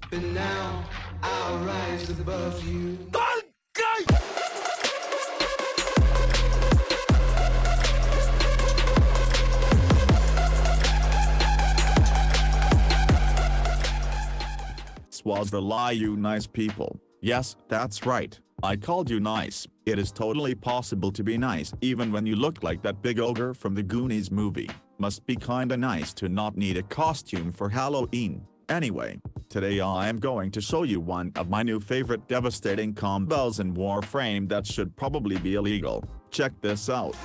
But now I'll rise above you. Was the lie, you nice people. Yes, that's right, I called you nice. It is totally possible to be nice even when you look like that big ogre from the Goonies movie. Must be kinda nice to not need a costume for Halloween. Anyway, today I am going to show you one of my new favorite devastating combos in Warframe that should probably be illegal. Check this out.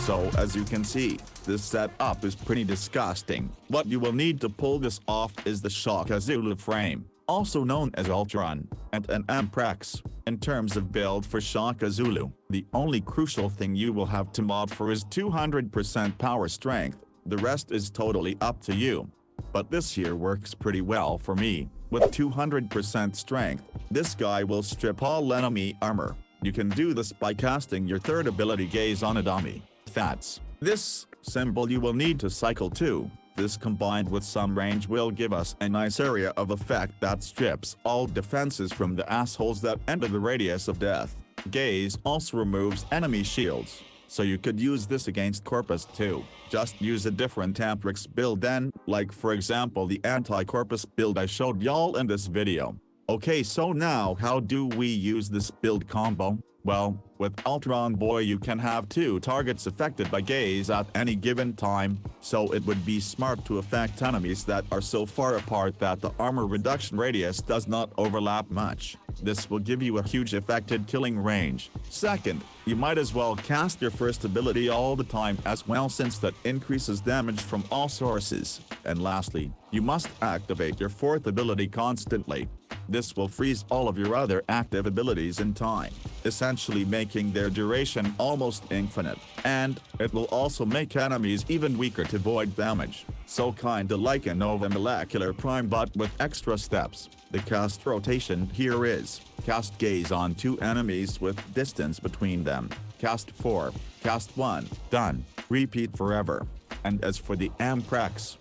So as you can see, this setup is pretty disgusting. What you will need to pull this off is the Shocka Zulu frame, also known as Ultron, and an Amprex. In terms of build for Shocka Zulu, the only crucial thing you will have to mod for is 200% power strength, the rest is totally up to you. But this here works pretty well for me. With 200% strength, this guy will strip all enemy armor. You can do this by casting your third ability Gaze on a dummy. That's this symbol you will need to cycle to. This combined with some range will give us a nice area of effect that strips all defenses from the assholes that enter the radius of death. Gaze also removes enemy shields, so you could use this against Corpus too. Just use a different Amprex build then, like for example the anti-Corpus build I showed y'all in this video. Okay, so now how do we use this build combo? Well, with Ultron Boy you can have two targets affected by Gaze at any given time, so it would be smart to affect enemies that are so far apart that the armor reduction radius does not overlap much. This will give you a huge affected killing range. Second, you might as well cast your first ability all the time as well since that increases damage from all sources. And lastly, you must activate your fourth ability constantly. This will freeze all of your other active abilities in time, essentially making their duration almost infinite, and it will also make enemies even weaker to void damage. So kinda like a Nova Molecular Prime but with extra steps. The cast rotation here is: cast Gaze on 2 enemies with distance between them, cast 4, cast 1, done, repeat forever. And as for the Amprex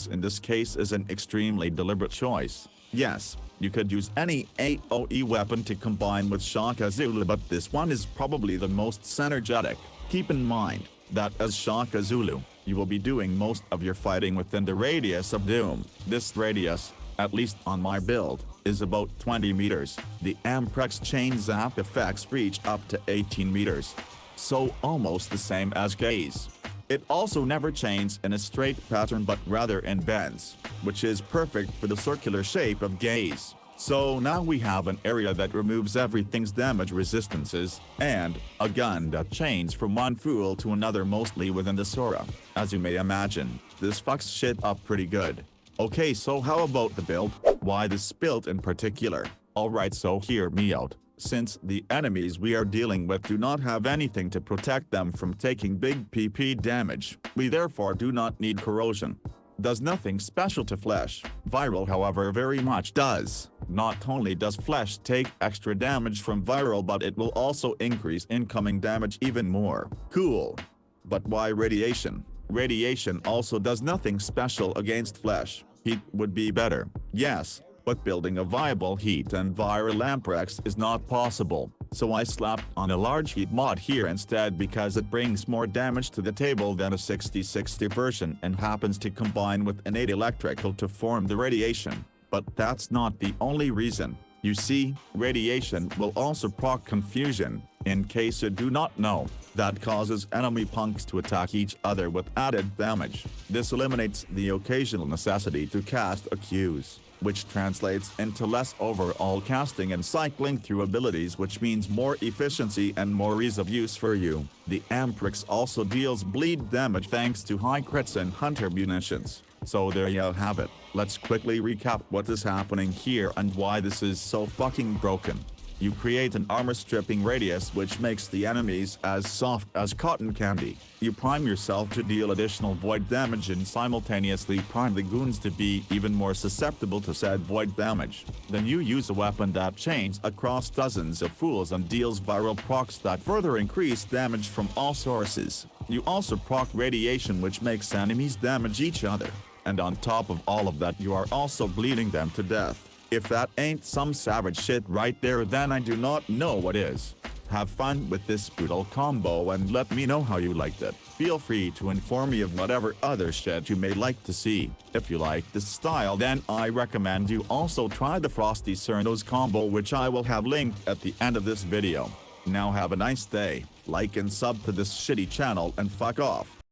in this case is an extremely deliberate choice. Yes, you could use any AoE weapon to combine with Shocka Zulu, but this one is probably the most synergetic. Keep in mind that as Shocka Zulu, you will be doing most of your fighting within the radius of doom. This radius, at least on my build, is about 20 meters. The Amprex chain zap effects reach up to 18 meters. So almost the same as Gaze. It also never chains in a straight pattern but rather in bends, which is perfect for the circular shape of Gaze. So now we have an area that removes everything's damage resistances, and a gun that chains from one fool to another mostly within the Sora. As you may imagine, this fucks shit up pretty good. Okay, so how about the build? Why this build in particular? Alright, so hear me out. Since the enemies we are dealing with do not have anything to protect them from taking big PP damage, we therefore do not need corrosion. Does nothing special to flesh. Viral however very much does. Not only does flesh take extra damage from viral but it will also increase incoming damage even more. Cool. But why radiation? Radiation also does nothing special against flesh. Heat would be better. Yes. But building a viable heat and viral Amprex is not possible, so I slapped on a large heat mod here instead because it brings more damage to the table than a 60/60 version and happens to combine with innate electrical to form the radiation. But that's not the only reason. You see, radiation will also proc confusion, in case you do not know. That causes enemy punks to attack each other with added damage. This eliminates the occasional necessity to cast a Qs, which translates into less overall casting and cycling through abilities, which means more efficiency and more ease of use for you. The Amprex also deals bleed damage thanks to high crits and hunter munitions. So there you have it. Let's quickly recap what is happening here and why this is so fucking broken. You create an armor stripping radius which makes the enemies as soft as cotton candy. You prime yourself to deal additional void damage and simultaneously prime the goons to be even more susceptible to said void damage. Then you use a weapon that chains across dozens of fools and deals viral procs that further increase damage from all sources. You also proc radiation which makes enemies damage each other. And on top of all of that, you are also bleeding them to death. If that ain't some savage shit right there, then I do not know what is. Have fun with this brutal combo and let me know how you liked it. Feel free to inform me of whatever other shit you may like to see. If you like this style, then I recommend you also try the Frosty Cernos combo, which I will have linked at the end of this video. Now have a nice day, like and sub to this shitty channel and fuck off.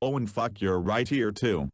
Oh, and fuck, you're right here too.